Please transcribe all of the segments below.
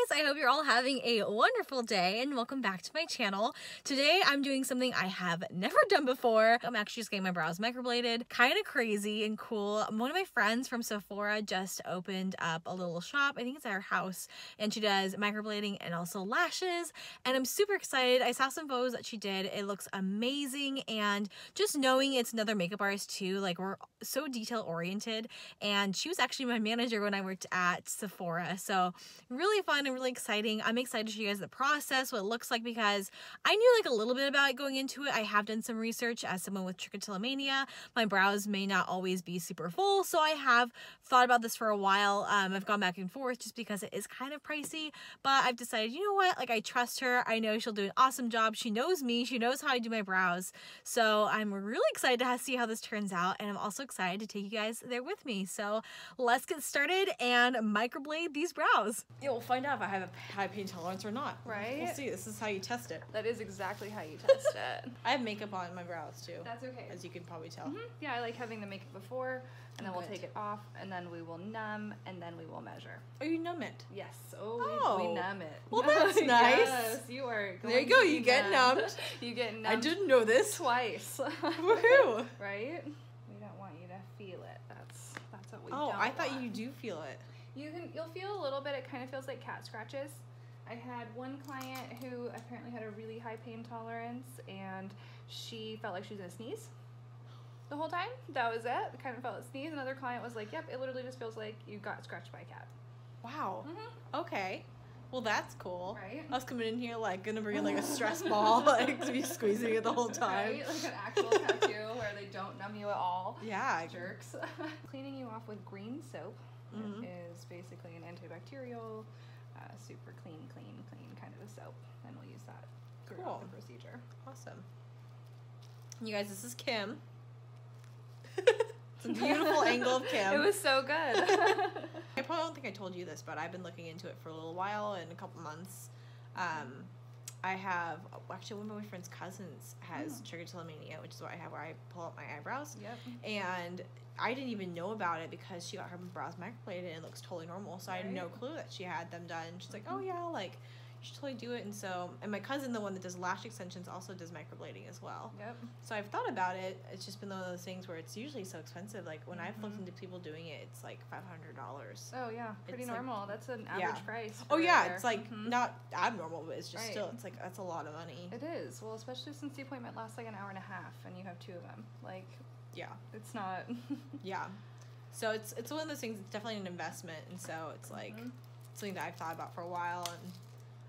guys, I hope you're all having a wonderful day and welcome back to my channel. Today I'm doing something I have never done before. I'm actually just getting my brows microbladed. Kind of crazy and cool. One of my friends from Sephora just opened up a little shop. I think it's at her house, and she does microblading and also lashes, and I'm super excited. I saw some photos that she did. It looks amazing, and just knowing it's another makeup artist too, like we're so detail oriented, and she was actually my manager when I worked at Sephora, so really fun and really exciting. I'm excited to show you guys the process, what it looks like, because I knew like a little bit about it going into it. I have done some research as someone with Trichotillomania. My brows may not always be super full, so I have thought about this for a while. I've gone back and forth just because it is kind of pricey, but I've decided, you know what, like I trust her. I know she'll do an awesome job. She knows me. She knows how I do my brows. So I'm really excited to see how this turns out, and I'm also excited to take you guys there with me. So let's get started and microblade these brows. Yeah, we'll find out if I have a high pain tolerance or not. Right? We'll see. This is how you test it. That is exactly how you test it. I have makeup on my brows too. That's okay. As you can probably tell. Yeah, I like having the makeup before, and then we'll Good. take it off, and then we will numb, and then we will measure. Oh, you numb it? Yes. Oh. We numb it. Well, that's nice. Yes, you are. There you go. You get numbed. You get numbed. I didn't know this. Twice. Woohoo! Right? We don't want you to feel it. That's what we Oh, don't I thought want. you do feel it. You'll feel a little bit. It kind of feels like cat scratches. I had one client who apparently had a really high pain tolerance, and she felt like she was gonna sneeze the whole time. That was it. Kind of felt like sneeze. Another client was like, "Yep, it literally just feels like you got scratched by a cat." Wow. Okay. Well, that's cool. Right? I was coming in here like gonna bring in like a stress ball, like to be squeezing it the whole time. Right? Like an actual tattoo where they don't numb you at all. Yeah. Jerks. Cleaning you off with green soap. It is basically an antibacterial, super clean kind of a soap, and we'll use that throughout the procedure. Awesome. You guys, this is Kim. It's a beautiful angle of Kim. It was so good. I probably don't think I told you this, but I've been looking into it for a little while, in a couple months. I have, actually one of my friend's cousins has Trichotillomania, which is what I have, where I pull up my eyebrows. Yep. And I didn't even know about it because she got her brows microbladed and it looks totally normal. So I had no clue that she had them done. She's like, oh yeah, like you should totally do it. And so, and my cousin, the one that does lash extensions, also does microblading as well. Yep. So I've thought about it. It's just been one of those things where it's usually so expensive. Like when I've looked into people doing it, it's like $500. Oh yeah, pretty It's normal. like, That's an average price. Oh yeah, there. it's like not abnormal, but it's just Right. still, it's like, that's a lot of money. It is. Well, especially since the appointment lasts like an hour and a half, and you have 2 of them. Like, Yeah. it's not. Yeah. So it's one of those things. It's definitely an investment, and so it's like something that I've thought about for a while, and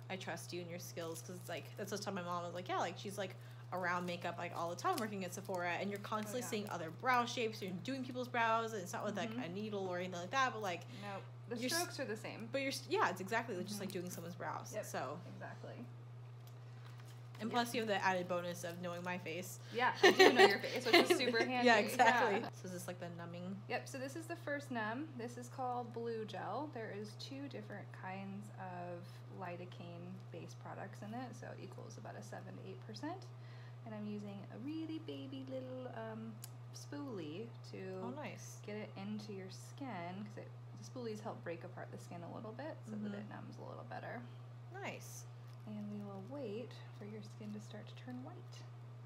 I trust you and your skills, because it's like, that's what I was telling my mom. I was like, yeah, like she's like around makeup like all the time working at Sephora, and you're constantly seeing other brow shapes, you're doing people's brows, and it's not with like a needle or anything like that, but like No, the strokes are the same. but yeah, it's exactly just like doing someone's brows. Yep. So Exactly. and plus you have the added bonus of knowing my face. Yeah, I do know your face, which is super handy. Yeah, exactly. Yeah. So is this like the numbing? Yep, so this is the first numb. This is called Blue Gel. There is 2 different kinds of lidocaine-based products in it, so it equals about a 7 to 8%. And I'm using a really baby little spoolie to get it into your skin, because the spoolies help break apart the skin a little bit so that it numbs a little better. Nice. And we will wait for your skin to start to turn white.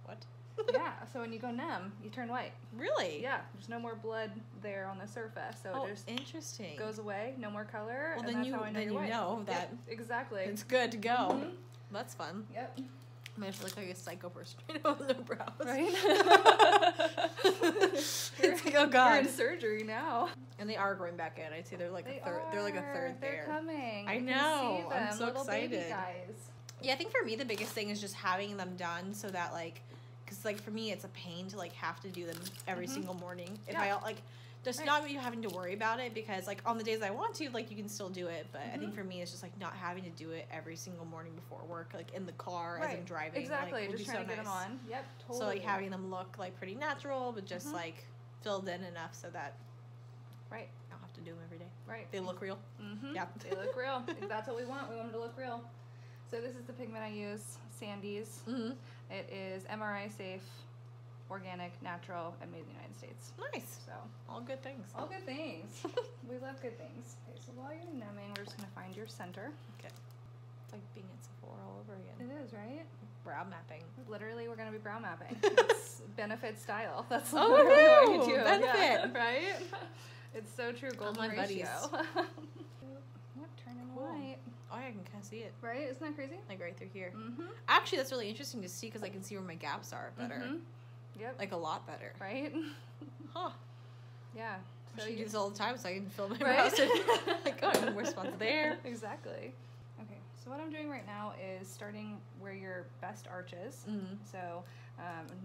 What? Yeah, so when you go numb, you turn white. Really? Yeah, there's no more blood there on the surface, so it just interesting. goes away, no more color. Well, and then that's how I know you you're white. know that exactly. it's good to go. That's fun. Yep. I mean, I feel like a psycho person right now with no brows. Right? It's like, oh god. You're in surgery now. And they are growing back in. I'd say they're like a third. They're like a third They're there. coming. I can know. see them, I'm so little excited. Baby guys. Yeah, I think for me the biggest thing is just having them done so that like, because like for me it's a pain to like have to do them every single morning. If I like, just not you having to worry about it, because like on the days I want to, like you can still do it, but I think for me it's just like not having to do it every single morning before work, like in the car as I'm driving. Exactly. Like, just trying to get them on. Yep. Totally. So like having them look like pretty natural, but just like filled in enough so that I don't have to do them every day. Right. They look real. Yeah. They look real. That's what we want. We want them to look real. So this is the pigment I use, Sandy's. It is MRI safe, organic, natural, and made in the United States. Nice. So all good things. all good things. We love good things. Okay, so while you're numbing, we're just gonna find your center. Okay. It's like being at Sephora all over again. It is, right? Brow mapping. Literally, we're gonna be brow mapping. It's benefit style. That's Oh, literally what you do. benefit. Yeah, right? It's so true. Golden my ratio. buddies. Yep, turning Cool. white. Oh, yeah, I can kind of see it. Right? Isn't that crazy? Like right through here. Mm-hmm. Actually, that's really interesting to see because I can see where my gaps are better. Mm-hmm. Yep. Like a lot better. Right? Huh. Yeah. I So should you do this all the time so I can fill my Right? brows in. Like, oh, I have more spots there. Exactly. Okay, so what I'm doing right now is starting where your best arch is. Mm-hmm. So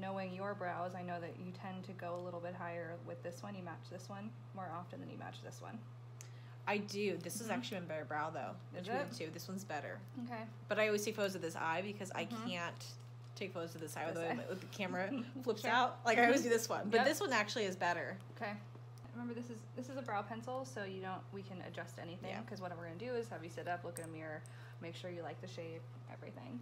knowing your brows, I know that you tend to go a little bit higher with this one. You match this one more often than you match this one. I do. This is actually my better brow though. Is Between it? the two. This one's better. Okay. But I always take photos of this eye because I can't take photos of this eye with the camera flips out. Like I always do this one. But Yep. this one actually is better. Okay. Remember, this is a brow pencil, so we can adjust anything. Yeah. Because what we're gonna do is have you sit up, look in a mirror, make sure you like the shape, everything.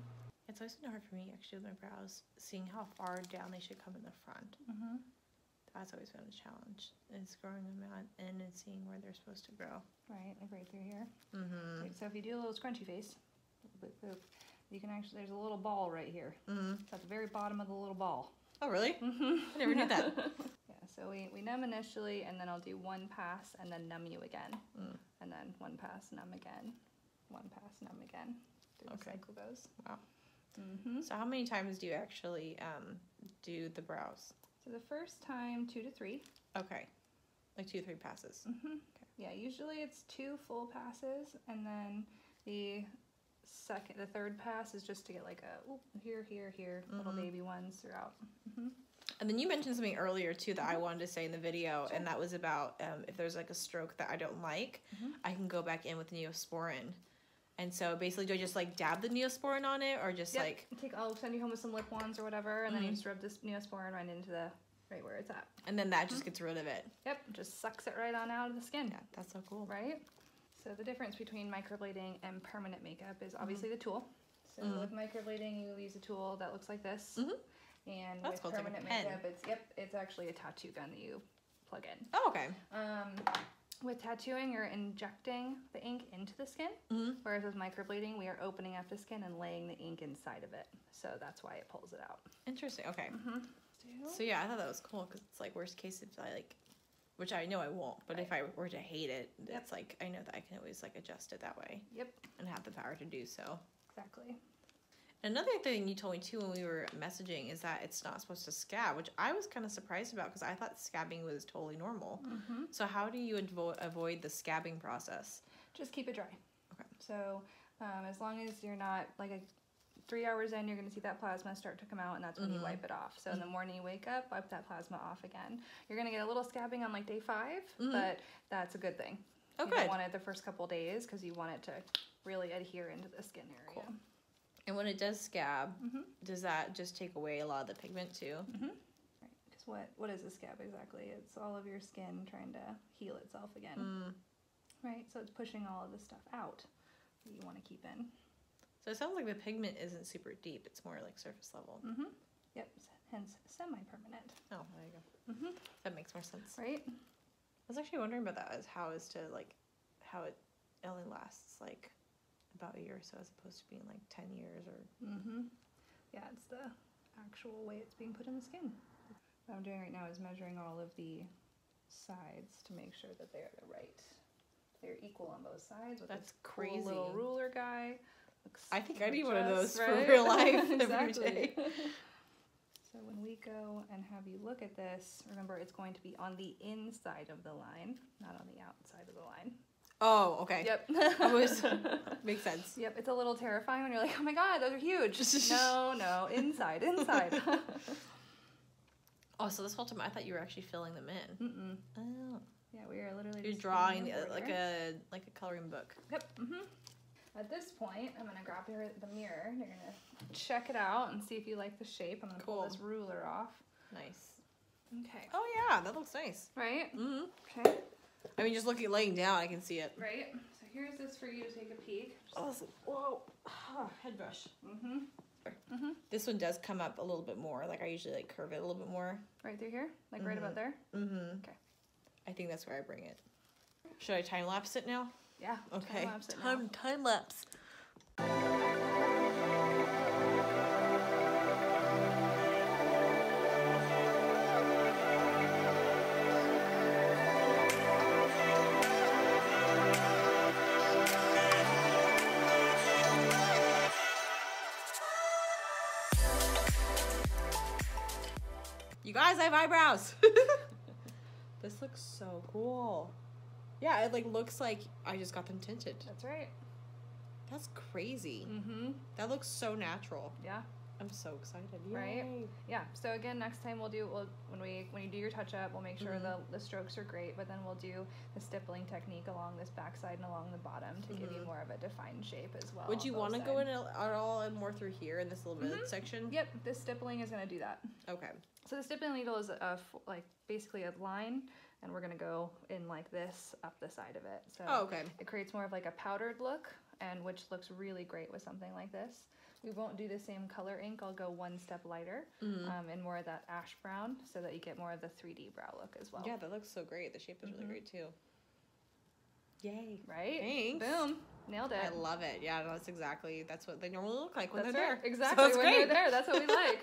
It's always been hard for me actually with my brows, seeing how far down they should come in the front. Mm-hmm. That's always been a challenge. It's growing them out and then seeing where they're supposed to grow. Right, like right through here. Mm-hmm. So if you do a little scrunchy face, boop, boop, you can actually, there's a little ball right here. Mm-hmm. It's at the very bottom of the little ball. Oh, really? Mm-hmm. I never knew that. Yeah, so we numb initially, and then I'll do one pass, and then numb you again. Mm. And then one pass, numb again. One pass, numb again. Through the Okay. cycle goes. Wow. Mm-hmm. So how many times do you actually do the brows? So the first time, 2 to 3. Okay. Like 2 or 3 passes. Mm-hmm. Yeah, usually it's 2 full passes, and then the third pass is just to get like a here, little baby ones throughout. Mm-hmm. And then you mentioned something earlier too that I wanted to say in the video, and that was about if there's like a stroke that I don't like, I can go back in with Neosporin. And so basically, do I just like dab the Neosporin on it, or just like I'll send you home with some lip ones or whatever, and then you just rub this Neosporin right into right where it's at. And then that just gets rid of it. Yep, just sucks it right on out of the skin. Yeah, that's so cool. Right? So the difference between microblading and permanent makeup is obviously the tool. So with microblading, you use a tool that looks like this. And That's with cool. It's like a permanent pen. makeup, it's actually a tattoo gun that you plug in. Oh, okay. With tattooing, you're injecting the ink into the skin, whereas with microblading, we are opening up the skin and laying the ink inside of it. So that's why it pulls it out. Interesting. Okay. So yeah, I thought that was cool because it's like worst case if I like, which I know I won't, but if I were to hate it, it's like I know that I can always like adjust it that way. Yep. And have the power to do so. Exactly. Another thing you told me too when we were messaging is that it's not supposed to scab, which I was kind of surprised about because I thought scabbing was totally normal. So how do you avoid the scabbing process? Just keep it dry. Okay. So as long as you're not like 3 hours in, you're going to see that plasma start to come out, and that's when you wipe it off. So in the morning you wake up, wipe that plasma off again. You're going to get a little scabbing on like day 5, but that's a good thing. Oh, you good. don't want it the first couple days because you want it to really adhere into the skin area. Cool. And when it does scab, does that just take away a lot of the pigment too? Right. Because what is a scab exactly? It's all of your skin trying to heal itself again. Right? So it's pushing all of the stuff out that you want to keep in. So it sounds like the pigment isn't super deep. It's more like surface level. Yep. Hence semi-permanent. Oh, there you go. That makes more sense. Right? I was actually wondering about that, how it only lasts like about a year or so as opposed to being like 10 years or... Yeah, it's the actual way it's being put in the skin. What I'm doing right now is measuring all of the sides to make sure that they're equal on both sides. With That's this cool crazy. little ruler guy. I think I need one of those right? for real life every Exactly. day. So when we go and have you look at this, remember it's going to be on the inside of the line, not on the outside of the line. Oh, okay. Yep. Makes sense. Yep, it's a little terrifying when you're like, oh my god, those are huge. No, inside. Oh, so this whole time I thought you were actually filling them in. Oh. Yeah, we are literally You're just drawing doing it like here. a coloring book. Yep. At this point, I'm gonna grab the mirror. You're gonna check it out and see if you like the shape. I'm gonna pull this ruler off. Nice. Okay. Oh yeah, that looks nice. Right? Okay. I mean, just laying down, I can see it. Right. So here's this for you to take a peek. Oh, whoa. Head brush. This one does come up a little bit more. Like I usually like curve it a little bit more. Right through here? Like right about there? Okay. I think that's where I bring it. Should I time lapse it now? Yeah. Okay. Time lapse it now. Time lapse. You guys, I have eyebrows. This looks so cool. Yeah, it like looks like I just got them tinted. That's right. That's crazy. That looks so natural. Yeah. I'm so excited. Yay. Right? Yeah. So again, next time when you do your touch up, we'll make sure the strokes are great, but then we'll do the stippling technique along this backside and along the bottom to give you more of a defined shape as well. Would you want to go in at all and more through here in this little mid section? Yep. This stippling is going to do that. Okay. So the stippling needle is like basically a line, and we're going to go in like this up the side of it. So okay. It creates more of like a powdered look, and which looks really great with something like this. We won't do the same color ink. I'll go one step lighter and more of that ash brown so that you get more of the 3D brow look as well. Yeah, that looks so great. The shape is really great too. Yay. Right? Thanks. Boom. Nailed it. I love it. Yeah, that's what they normally look like when That's they're right. there. Exactly. So when they're there, that's what we like.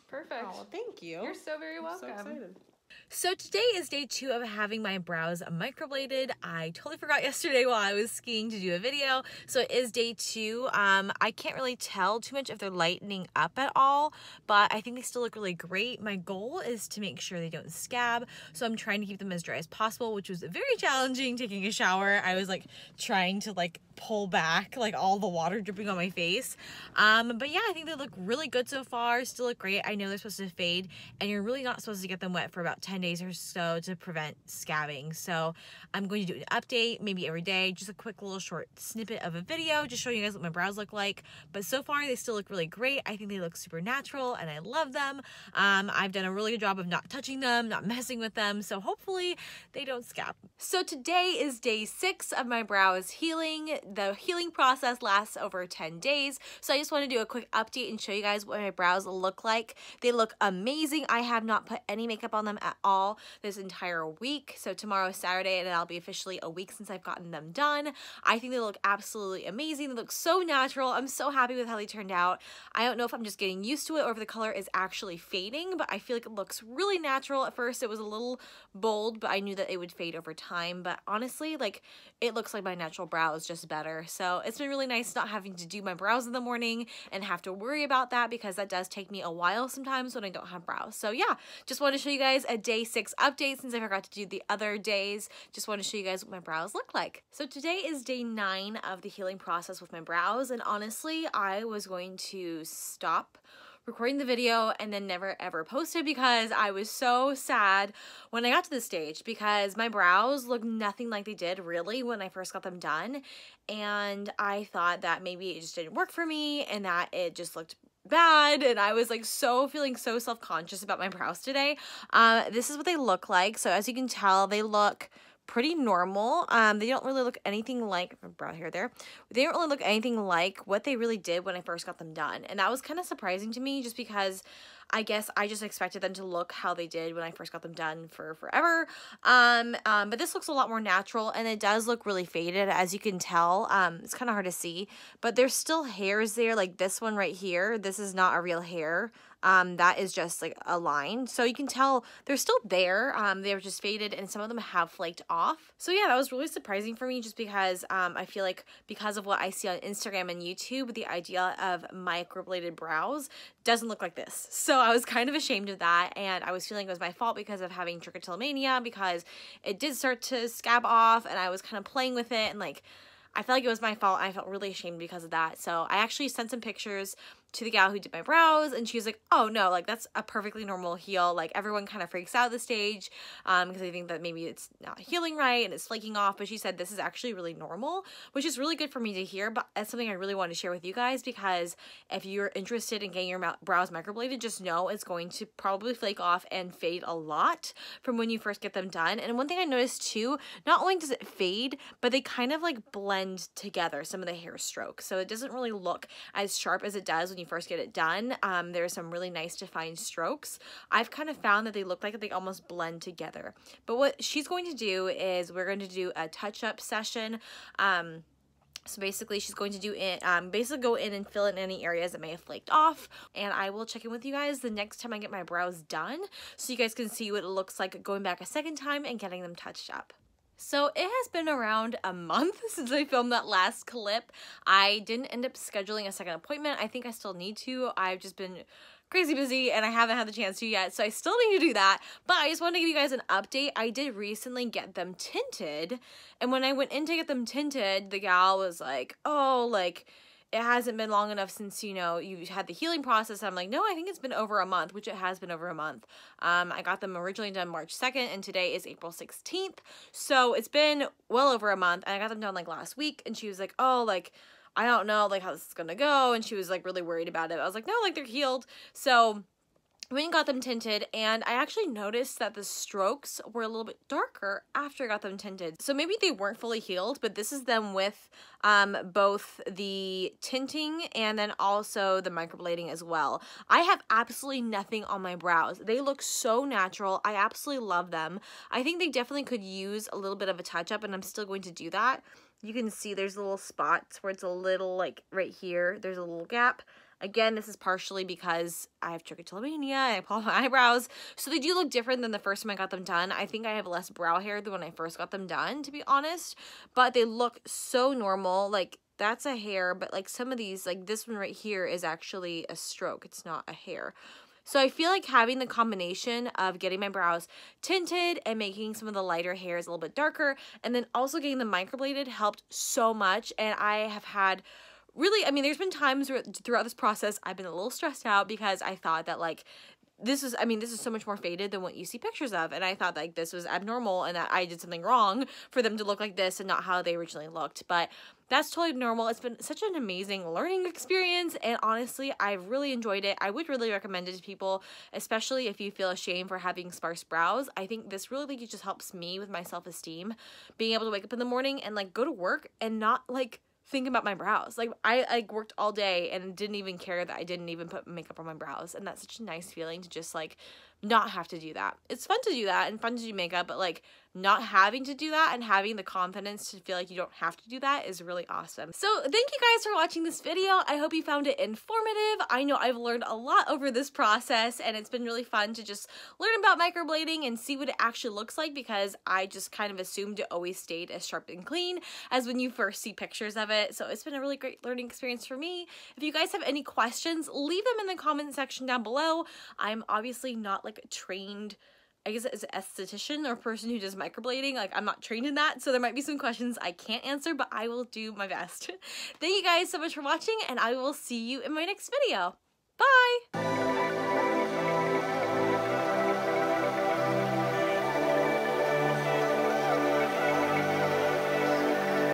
Perfect. Oh, well, thank you. You're so very welcome. I'm so excited. So today is day 2 of having my brows microbladed. I totally forgot yesterday while I was skiing to do a video. So it is day 2. I can't really tell too much if they're lightening up at all, but I think they still look really great. My goal is to make sure they don't scab. So I'm trying to keep them as dry as possible, which was very challenging taking a shower. I was like trying to like pull back like all the water dripping on my face. But yeah, I think they look really good so far. Still look great. I know they're supposed to fade, and you're really not supposed to get them wet for about 10 days or so to prevent scabbing. So I'm going to do an update maybe every day, just a quick little short snippet of a video just showing you guys what my brows look like. But so far they still look really great. I think they look super natural and I love them. I've done a really good job of not touching them, not messing with them, so hopefully they don't scab. So today is day 6 of my brows healing. The healing process lasts over 10 days, so I just want to do a quick update and show you guys what my brows look like. They look amazing. I have not put any makeup on them at all this entire week. So tomorrow is Saturday and that'll be officially a week since I've gotten them done. I think they look absolutely amazing. They look so natural. I'm so happy with how they turned out. I don't know if I'm just getting used to it or if the color is actually fading, but I feel like it looks really natural. At first it was a little bold, but I knew that it would fade over time. But honestly, like, it looks like my natural brows, just better. So it's been really nice not having to do my brows in the morning and have to worry about that, because that does take me a while sometimes when I don't have brows. So yeah, just want to show you guys a day 6 update since I forgot to do the other days. Just want to show you guys what my brows look like. So today is day 9 of the healing process with my brows, and honestly, I was going to stop recording the video and then never ever post it because I was so sad when I got to this stage, because my brows look nothing like they did really when I first got them done, and I thought that maybe it just didn't work for me and that it just looked bad, and I was like feeling so self-conscious about my brows today. This is what they look like. So as you can tell, they look pretty normal. They don't really look anything like brow hair there. They don't really look anything like what they really did when I first got them done. And that was kind of surprising to me, just because I guess I just expected them to look how they did when I first got them done for forever. But this looks a lot more natural, and it does look really faded, as you can tell. It's kind of hard to see, but there's still hairs there, like this one right here. This is not a real hair. That is just like a line. So you can tell they're still there. They're just faded, and some of them have flaked off. So yeah, that was really surprising for me, just because I feel like because of what I see on Instagram and YouTube, the idea of microbladed brows doesn't look like this. So I was kind of ashamed of that, and I was feeling it was my fault because of having trichotillomania, because it did start to scab off, and I was kind of playing with it, and like, I felt like it was my fault. I felt really ashamed because of that. So I actually sent some pictures to the gal who did my brows, and she was like, oh no, like that's a perfectly normal heel. Like everyone kind of freaks out at this stage because they think that maybe it's not healing right and it's flaking off, but she said this is actually really normal, which is really good for me to hear. But that's something I really want to share with you guys, because if you're interested in getting your brows microbladed, just know it's going to probably flake off and fade a lot from when you first get them done. And one thing I noticed too, not only does it fade, but they kind of like blend together, some of the hair strokes, so it doesn't really look as sharp as it does when you first get it done. There's some really nice defined strokes. I've kind of found that they look like they almost blend together. But what she's going to do is we're going to do a touch-up session. So basically she's going to do it, basically go in and fill in any areas that may have flaked off, and I will check in with you guys the next time I get my brows done so you guys can see what it looks like going back a second time and getting them touched up. So it has been around a month since I filmed that last clip. I didn't end up scheduling a second appointment. I think I still need to. I've just been crazy busy and I haven't had the chance to yet, so I still need to do that. But I just wanted to give you guys an update. I did recently get them tinted, and when I went in to get them tinted, the gal was like, oh, like, it hasn't been long enough since, you know, you had the healing process. I'm like, no, I think it's been over a month, which it has been over a month. I got them originally done March 2nd, and today is April 16th. So it's been well over a month, and I got them done like last week, and she was like, oh, like, I don't know, like, how this is gonna go, and she was like really worried about it. I was like, no, like, they're healed. So I went and got them tinted, and I actually noticed that the strokes were a little bit darker after I got them tinted. So maybe they weren't fully healed, but this is them with both the tinting and then also the microblading as well. I have absolutely nothing on my brows. They look so natural. I absolutely love them. I think they definitely could use a little bit of a touch-up, and I'm still going to do that. You can see there's little spots where it's a little, like, right here, there's a little gap. Again, this is partially because I have trichotillomania and I pull my eyebrows, so they do look different than the first time I got them done. I think I have less brow hair than when I first got them done, to be honest, but they look so normal. Like, that's a hair, but like some of these, like this one right here is actually a stroke. It's not a hair. So I feel like having the combination of getting my brows tinted and making some of the lighter hairs a little bit darker, and then also getting them microbladed helped so much. And I have had really, I mean, there's been times where throughout this process I've been a little stressed out because I thought that, like, this is so much more faded than what you see pictures of, and I thought like this was abnormal and that I did something wrong for them to look like this and not how they originally looked. But that's totally normal. It's been such an amazing learning experience, and honestly, I've really enjoyed it. I would really recommend it to people, especially if you feel ashamed for having sparse brows. I think this really just helps me with my self-esteem, being able to wake up in the morning and like go to work and not like think about my brows. Like, I worked all day and didn't even care that I didn't even put makeup on my brows, and that's such a nice feeling to just like not have to do that. It's fun to do that and fun to do makeup, but like not having to do that and having the confidence to feel like you don't have to do that is really awesome. So thank you guys for watching this video. I hope you found it informative. I know I've learned a lot over this process, and it's been really fun to just learn about microblading and see what it actually looks like, because I just kind of assumed it always stayed as sharp and clean as when you first see pictures of it. So it's been a really great learning experience for me. If you guys have any questions, leave them in the comment section down below. I'm obviously not like a trained, I guess, as an esthetician or person who does microblading. Like, I'm not trained in that, so there might be some questions I can't answer, but I will do my best. Thank you guys so much for watching, and I will see you in my next video. Bye!